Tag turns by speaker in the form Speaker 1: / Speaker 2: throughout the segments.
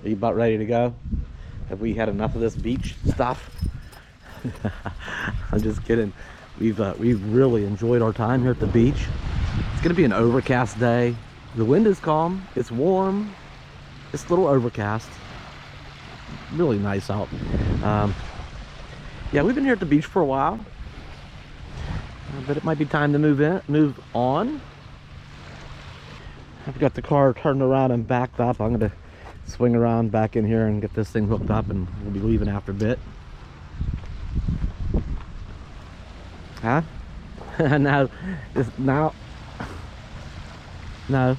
Speaker 1: Are you about ready to go? Have we had enough of this beach stuff? I'm just kidding. We've really enjoyed our time here at the beach. It's gonna be an overcast day. The wind is calm. It's warm. It's a little overcast. Really nice out. Yeah, we've been here at the beach for a while, but it might be time to move on. I've got the car turned around and backed up. I'm gonna swing around back in here and get this thing hooked up, and we'll be leaving after a bit. Huh? now is not the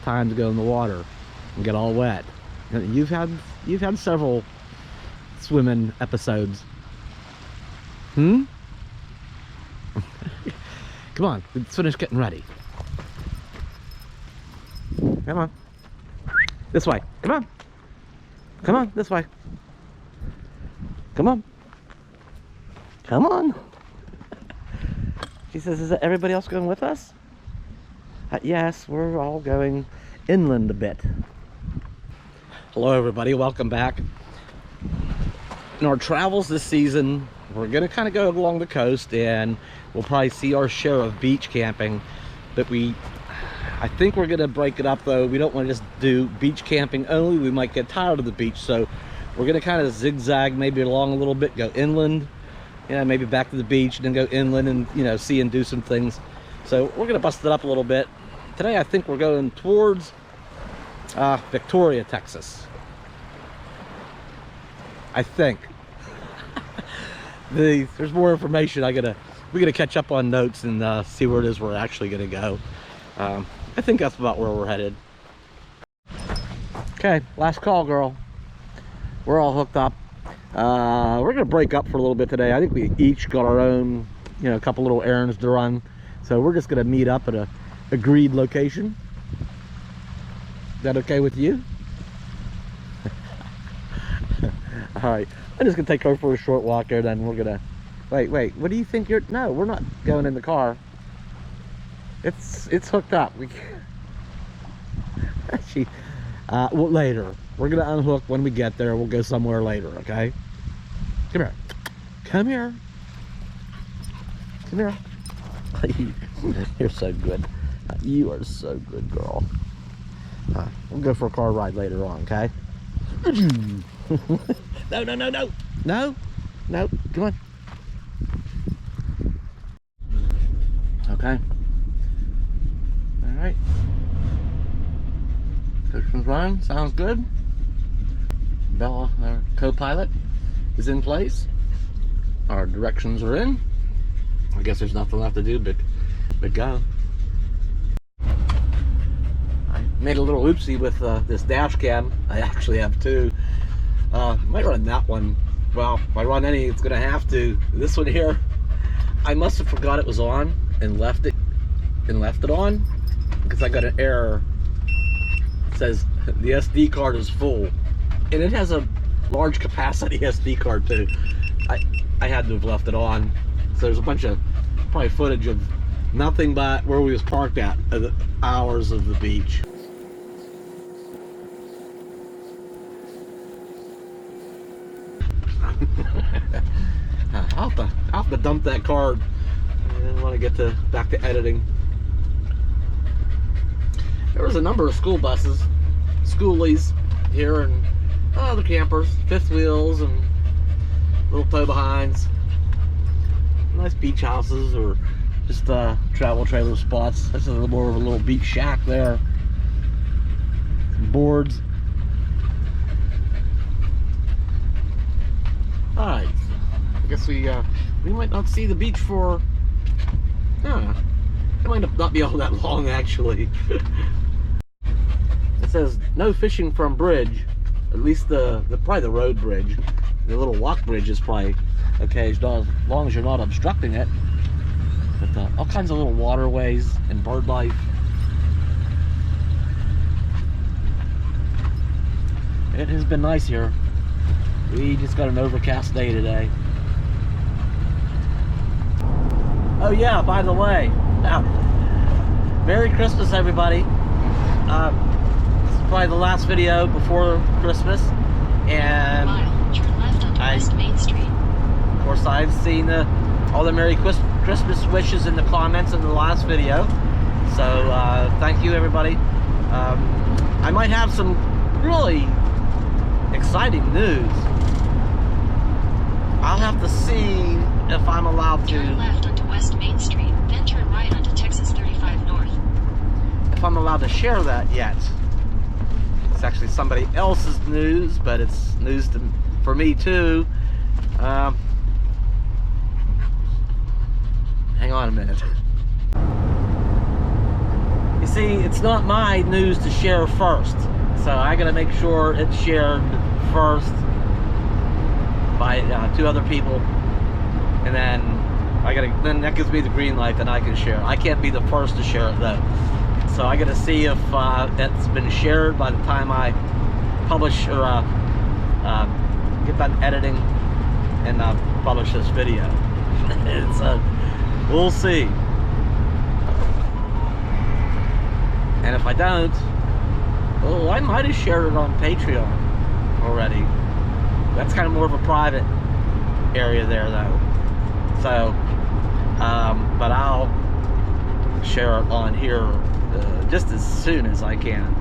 Speaker 1: time to go in the water and get all wet. You've had several swimming episodes. Come on, let's finish getting ready. Come on. This way. Come on. Come on, this way. Come on. Come on. She says, is everybody else going with us? Yes, we're all going inland a bit. Hello everybody, welcome back. In our travels this season, we're gonna kind of go along the coast and we'll probably see our share of beach camping, but I think we're gonna break it up though. We don't want to just do beach camping only. We might get tired of the beach, so we're gonna kind of zigzag maybe along a little bit, go inland, you know, maybe back to the beach and then go inland and, you know, see and do some things. So we're gonna bust it up a little bit. Today I think we're going towards Victoria, Texas. I think. There's more information. We gotta catch up on notes and see where it is we're actually gonna go. I think that's about where we're headed. Okay, last call, girl. We're all hooked up. We're gonna break up for a little bit today. I think we each got our own, you know, a couple little errands to run. So we're just gonna meet up at a agreed location. Is that okay with you? All right, I'm just gonna take her for a short walk there, then we're gonna wait, what do you think no, we're not going in the car. It's hooked up. Well, later we're gonna unhook when we get there. We'll go somewhere later. Okay, come here, come here, come here. You're so good. You are so good, girl. We'll go for a car ride later on. Okay. No, come on. Okay. All right. Coachman's running. Sounds good. Bella, our co-pilot, is in place. Our directions are in. I guess there's nothing left to do but go. I made a little oopsie with this dash cam. I actually have two. Might run that one. Well, if I run any, it's gonna have to. This one here, I must have forgot it was on and left it on because I got an error. It says the SD card is full, and it has a large capacity SD card too. I had to have left it on. So there's a bunch of probably footage of nothing but where we was parked at the hours of the beach. I'll have to dump that card. I want to get back to editing. There was a number of school buses, schoolies here, and other campers, fifth wheels, and little tow behinds. Nice beach houses or just travel trailer spots. That's a little more of a little beach shack there. Some boards. All right. I guess we might not see the beach for. It might not be all that long actually. It says no fishing from bridge. At least probably the road bridge. The little walk bridge is probably okay as long as you're not obstructing it. But all kinds of little waterways and bird life. It has been nice here. We just got an overcast day today. Oh yeah, by the way, Merry Christmas everybody. probably the last video before Christmas, and
Speaker 2: turn left onto West Main Street.
Speaker 1: Of course, I've seen all the Merry Christmas wishes in the comments in the last video. So thank you, everybody. I might have some really exciting news. I'll have to see if I'm allowed to.
Speaker 2: Turn left onto West Main Street, then turn right onto Texas 35 North.
Speaker 1: If I'm allowed to share that yet. It's actually somebody else's news, but it's news for me too. Hang on a minute. You see, it's not my news to share first, so I gotta make sure it's shared first by 2 other people, and then then that gives me the green light that I can share. I can't be the first to share it though, so I gotta see if it's been shared by the time I publish or get done editing and publish this video. We'll see. And if I don't, oh, I might have shared it on Patreon already. That's kind of more of a private area there though. So, but I'll share it on here just as soon as I can.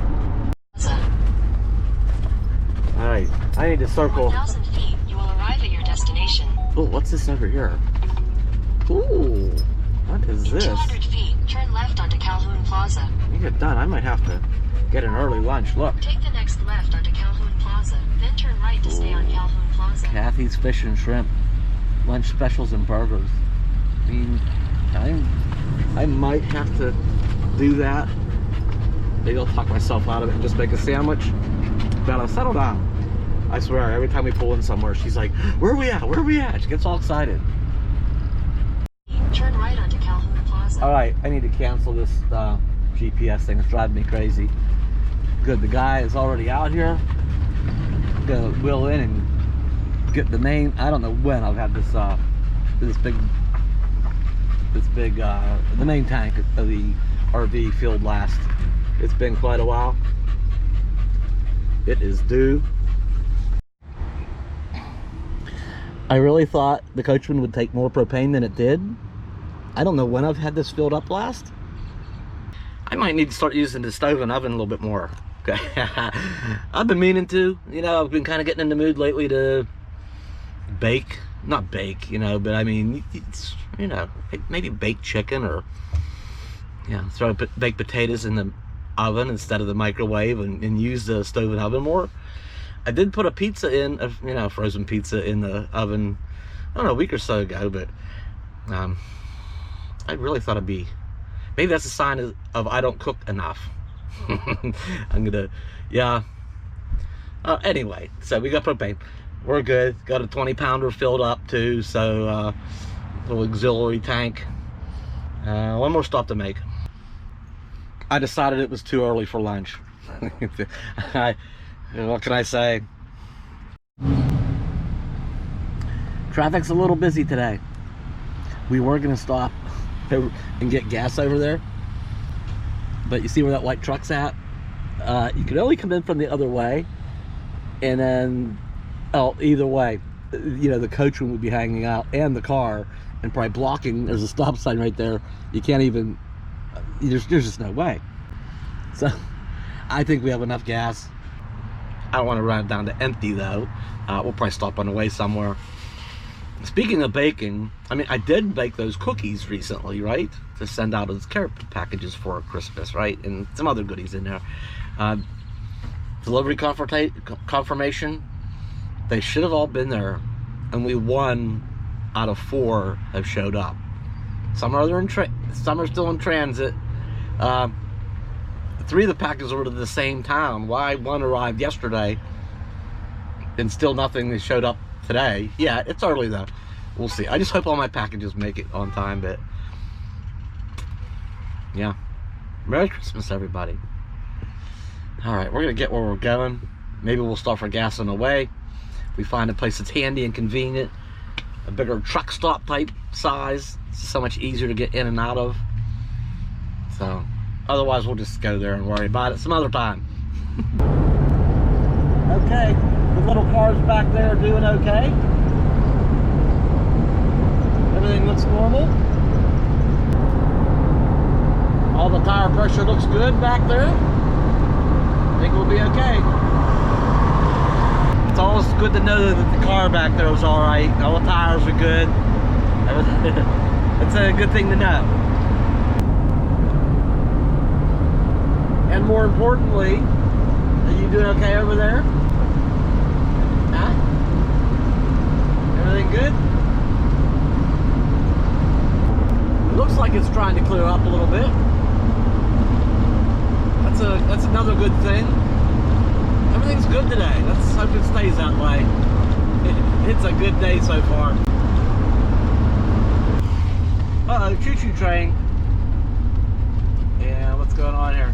Speaker 1: Alright, I need to circle.
Speaker 2: 1,000 feet, you will arrive at your destination.
Speaker 1: Oh, what's this over here? Ooh, what is this?
Speaker 2: 200 feet, turn left onto Calhoun Plaza.
Speaker 1: When you get done, I might have to get an early lunch. Look.
Speaker 2: Take the next left onto Calhoun Plaza, then turn right to stay on Calhoun Plaza.
Speaker 1: Kathy's Fish and Shrimp, lunch specials and burgers. I mean, I might have to do that. Maybe I'll talk myself out of it and just make a sandwich. Bella, settle down. I swear, every time we pull in somewhere, she's like, "Where are we at? Where are we at?" She gets all excited.
Speaker 2: Turn right onto Calhoun Plaza.
Speaker 1: All right, I need to cancel this GPS thing. It's driving me crazy. Good, the guy is already out here. I'm gonna wheel in and get the main. I don't know when I've had this big the main tank of the RV filled last. It's been quite a while. It is due. I really thought the Coachman would take more propane than it did. I don't know when I've had this filled up last. I might need to start using the stove and oven a little bit more. Okay. I've been meaning to, you know, I've been kind of getting in the mood lately to bake. Not bake, you know, but I mean, it's, you know, maybe bake chicken or, you know, throw baked potatoes in the oven instead of the microwave and use the stove and oven more. I did put a pizza in, you know, frozen pizza in the oven, I don't know, a week or so ago, but I really thought it'd be, maybe that's a sign of I don't cook enough. I'm gonna, yeah. Anyway, so we got propane. We're good. Got a 20-pounder filled up too, so little auxiliary tank. One more stop to make. I decided it was too early for lunch. What can I say? Traffic's a little busy today. We were gonna stop and get gas over there, but you see where that white truck's at? You can only come in from the other way, and then, oh, either way, you know, the coachman would be hanging out and the car and probably blocking. There's a stop sign right there. You can't even, there's just no way. So I think we have enough gas. I don't want to run it down to empty though. We'll probably stop on the way somewhere. Speaking of baking, I mean, I did bake those cookies recently, right? To send out as care packages for Christmas, right? And some other goodies in there. Delivery confirmation, they should have all been there. Only 1 out of 4 have showed up. Some are some are still in transit. 3 of the packages were to the same town. Why 1 arrived yesterday and still nothing that showed up today? Yeah, it's early though. We'll see. I just hope all my packages make it on time, but yeah. Merry Christmas, everybody. All right, we're gonna get where we're going. Maybe we'll stop for gas on the way. We find a place that's handy and convenient, a bigger truck stop type size. It's so much easier to get in and out of. So otherwise we'll just go there and worry about it some other time. Okay, the little cars back there are doing okay. Everything looks normal. All the tire pressure looks good back there. I think we'll be okay. It's always good to know that the car back there is all right. All the tires are good. It's a good thing to know. And more importantly, are you doing okay over there? Huh? Everything good? It looks like it's trying to clear up a little bit. That's another good thing. Everything's good today. Let's hope it stays that way. It's a good day so far. Uh-oh, choo-choo train. Yeah, what's going on here?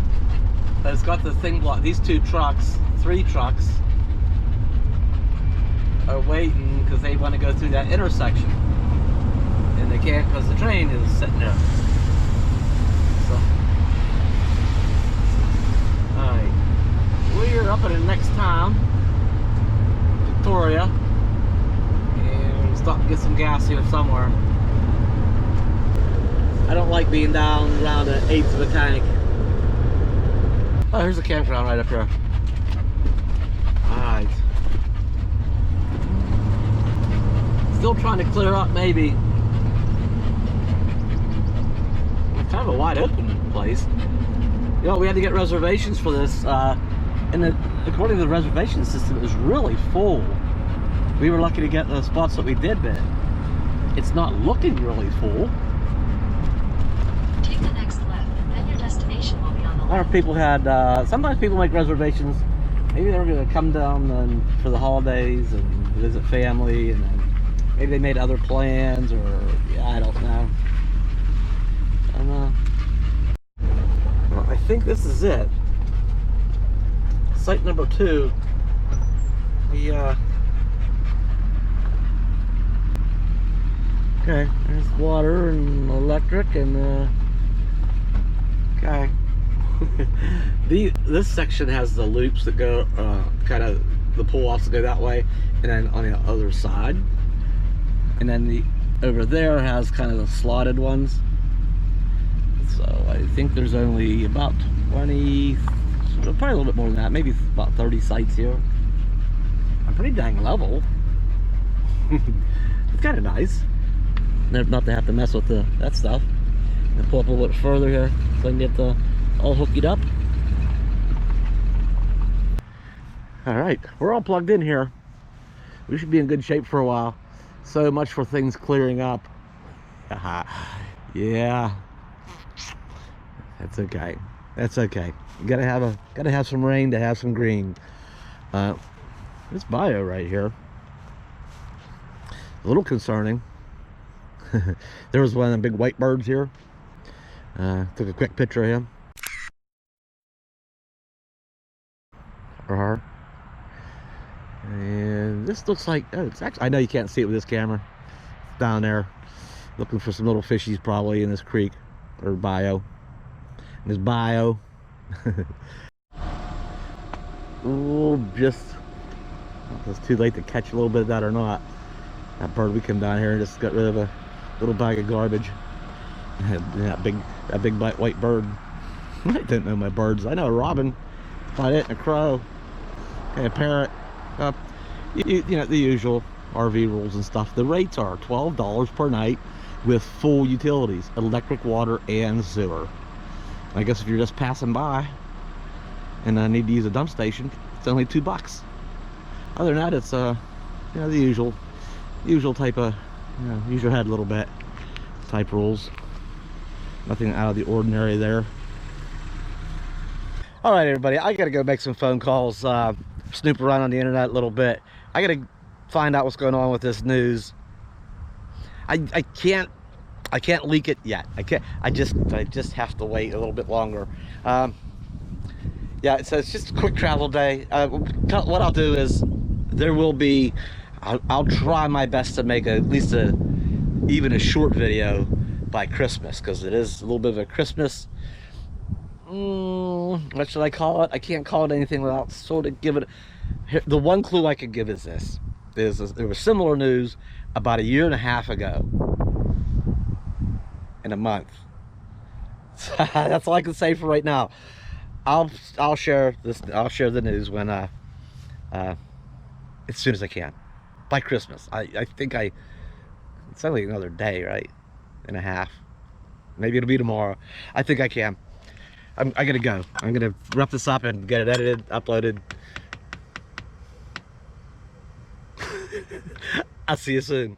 Speaker 1: It's got the thing blocked. These three trucks are waiting because they want to go through that intersection. And they can't because the train is sitting there. So, alright. We're up at the next town, Victoria. And we'll stop and get some gas here somewhere. I don't like being down around an eighth of a tank. Oh, here's the campground right up here. Alright. Still trying to clear up, maybe. It's kind of a wide open place. You know, we had to get reservations for this, and according to the reservation system, it was really full. We were lucky to get the spots that we did, but it's not looking really full.
Speaker 2: Take the next left, then your destination will be on the
Speaker 1: A lot
Speaker 2: left.
Speaker 1: of people had, sometimes people make reservations. Maybe they were going to come down for the holidays and visit family, and then maybe they made other plans, or yeah, I don't know. I don't know. Well, I think this is it. Site number 2. Okay, there's water and electric and okay. This section has the loops that go kind of the pull-offs that go that way, and then on the other side, and then over there has kind of the slotted ones. So I think there's only about 20, probably a little bit more than that, maybe about 30 sites here. I'm pretty dang level. It's kind of nice not to have to mess with that stuff. And pull up a little bit further here so I can get all hooked up. All right, we're all plugged in here. We should be in good shape for a while. So much for things clearing up. Yeah, that's okay. That's okay. You gotta have some rain to have some green. This bio right here, a little concerning. There was one of the big white birds here. Took a quick picture of him or her, and this looks like, oh, it's actually, I know you can't see it with this camera. It's down there looking for some little fishies probably in this creek or bio. In this bio. Ooh, just, it's too late to catch a little bit of that or not. That bird, we come down here and just got rid of a little bag of garbage. That big white bird. I don't know my birds. I know a robin, about it, and a crow, and a parrot. You know, the usual RV rules and stuff. The rates are $12 per night with full utilities, electric, water, and sewer. I guess if you're just passing by and I need to use a dump station, it's only $2. Other than that, it's you know, the usual type of, you know, use your head a little bit type rules. Nothing out of the ordinary there. All right, everybody, I gotta go make some phone calls, snoop around on the internet a little bit. I gotta find out what's going on with this news. I can't leak it yet. I just have to wait a little bit longer. Yeah, so it's just a quick travel day. What I'll do is there will be, I'll try my best to make at least even a short video by Christmas, because it is a little bit of a Christmas, what should I call it? I can't call it anything without sort of giving it. The one clue I could give is this. There was similar news about a year and a half ago in a month. That's all I can say for right now. I'll share this. I'll share the news when as soon as I can, by Christmas. I think it's only another day, right? And a half. Maybe it'll be tomorrow. I think I can. I gotta go. I'm gonna wrap this up and get it edited, uploaded. I'll see you soon.